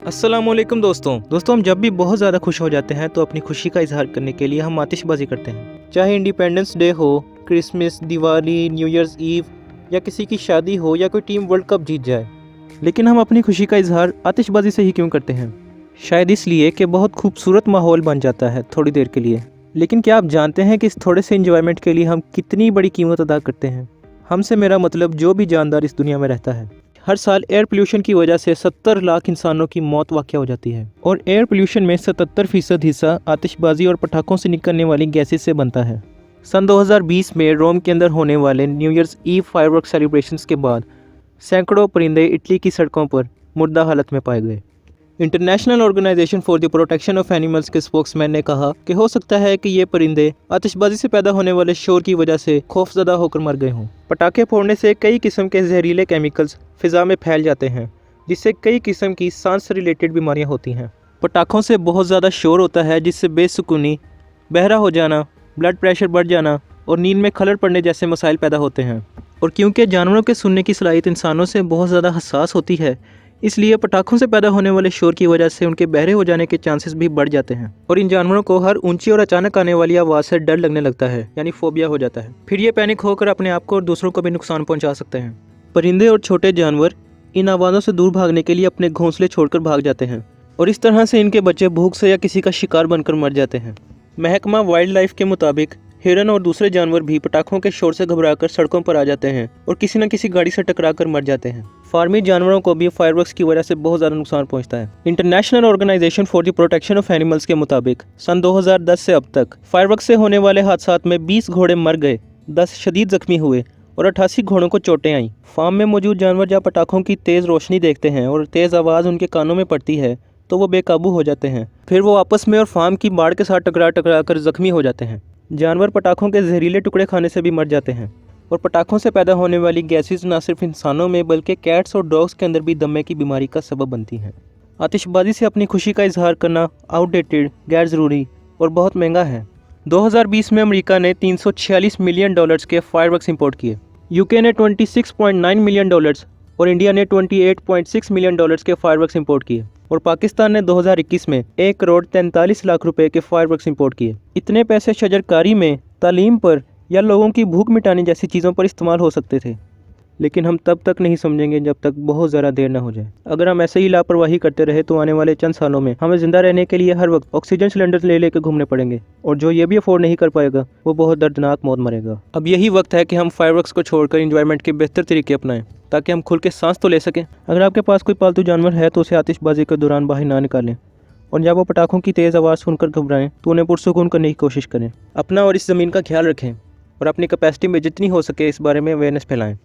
अस्सलाम वालेकुम दोस्तों हम जब भी बहुत ज़्यादा खुश हो जाते हैं तो अपनी खुशी का इजहार करने के लिए हम आतिशबाजी करते हैं। चाहे इंडिपेंडेंस डे हो, Christmas, Diwali, New Year's Eve या किसी की शादी हो या कोई टीम वर्ल्ड कप जीत जाए, लेकिन हम अपनी खुशी का इजहार आतिशबाजी से ही क्यों करते हैं? शायद इसलिए कि बहुत खूबसूरत माहौल बन जाता है थोड़ी देर के लिए। लेकिन क्या आप जानते हैं कि इस थोड़े से इंजॉयमेंट के लिए हम कितनी बड़ी कीमत अदा करते हैं? हमसे मेरा मतलब जो भी जानदार इस दुनिया में रहता है। हर साल एयर पोल्यूशन की वजह से 70 लाख इंसानों की मौत वाक़या हो जाती है और एयर पोल्यूशन में 77% हिस्सा आतिशबाजी और पटाखों से निकलने वाली गैसेस से बनता है। सन 2020 में रोम के अंदर होने वाले New Year's Eve firework celebrations के बाद सैकड़ों परिंदे इटली की सड़कों पर मुर्दा हालत में पाए गए। International Organization for the Protection of Animals के स्पोक्समैन ने कहा कि हो सकता है कि ये परिंदे आतिशबाजी से पैदा होने वाले शोर की वजह से खौफजदा होकर मर गए हों। पटाखे फोड़ने से कई किस्म के जहरीले केमिकल्स फिजा में फैल जाते हैं, जिससे कई किस्म की सांस से रिलेटेड बीमारियां होती हैं। पटाखों से बहुत ज़्यादा शोर होता है, जिससे बेसुकूनी, बहरा हो जाना, ब्लड प्रेशर बढ़ जाना और नींद में खलल पड़ने जैसे मसाइल पैदा होते हैं। और क्योंकि जानवरों के सुनने की सलाहियत इंसानों से बहुत ज़्यादा हसास होती है, इसलिए पटाखों से पैदा होने वाले शोर की वजह से उनके बहरे हो जाने के चांसेस भी बढ़ जाते हैं और इन जानवरों को हर ऊंची और अचानक आने वाली आवाज़ से डर लगने लगता है, यानी फोबिया हो जाता है। फिर ये पैनिक होकर अपने आप को और दूसरों को भी नुकसान पहुंचा सकते हैं। परिंदे और छोटे जानवर इन आवाज़ों से दूर भागने के लिए अपने घोंसले छोड़कर भाग जाते हैं और इस तरह से इनके बच्चे भूख से या किसी का शिकार बनकर मर जाते हैं। महकमा वाइल्ड लाइफ के मुताबिक हिरन और दूसरे जानवर भी पटाखों के शोर से घबराकर सड़कों पर आ जाते हैं और किसी न किसी गाड़ी से टकराकर मर जाते हैं। फार्मी जानवरों को भी फायरवर्क्स की वजह से बहुत ज़्यादा नुकसान पहुंचता है। International Organization for the Protection of Animals के मुताबिक सन 2010 से अब तक फायरवर्क्स से होने वाले हादसात में 20 घोड़े मर गए, 10 शदीद जख्मी हुए और 88 घोड़ों को चोटें आईं। फार्म में मौजूद जानवर जब पटाखों की तेज़ रोशनी देखते हैं और तेज़ आवाज़ उनके कानों में पड़ती है तो वो बेकाबू हो जाते हैं। फिर वो आपस में और फार्म की बाड़ के साथ टकरा कर जख्मी हो जाते हैं। जानवर पटाखों के जहरीले टुकड़े खाने से भी मर जाते हैं और पटाखों से पैदा होने वाली गैसेस न सिर्फ इंसानों में बल्कि कैट्स और डॉग्स के अंदर भी दमे की बीमारी का सबब बनती हैं। आतिशबाजी से अपनी खुशी का इजहार करना आउटडेटेड, गैर ज़रूरी और बहुत महंगा है। 2020 में अमेरिका ने $346 मिलियन के फायरवर्क्स इंपोर्ट किए, यूके ने $26.9 मिलियन और इंडिया ने $28.6 मिलियन के फायरवर्क्स इंपोर्ट किए और पाकिस्तान ने 2021 में 1,43 लाख रुपए के फायरवर्क्स इंपोर्ट किए। इतने पैसे शजरकारी में, तालीम पर या लोगों की भूख मिटाने जैसी चीज़ों पर इस्तेमाल हो सकते थे, लेकिन हम तब तक नहीं समझेंगे जब तक बहुत ज़्यादा देर ना हो जाए। अगर हम ऐसे ही लापरवाही करते रहे तो आने वाले चंद सालों में हमें ज़िंदा रहने के लिए हर वक्त ऑक्सीजन सिलेंडर ले लेकर घूमने पड़ेंगे और जो ये भी अफोर्ड नहीं कर पाएगा वो बहुत दर्दनाक मौत मरेगा। अब यही वक्त है कि हम फायरवर्क्स को छोड़कर इंजॉयमेंट के बेहतर तरीके अपनाएं ताकि हम खुल के सांस तो ले सकें। अगर आपके पास कोई पालतू जानवर है तो उसे आतिशबाजी के दौरान बाहर ना निकालें और जब वो पटाखों की तेज़ आवाज़ सुनकर घबराएं तो उन्हें पुरसुकून करने की कोशिश करें। अपना और इस ज़मीन का ख्याल रखें और अपनी कैपेसिटी में जितनी हो सके इस बारे में अवेयरनेस फैलाएं।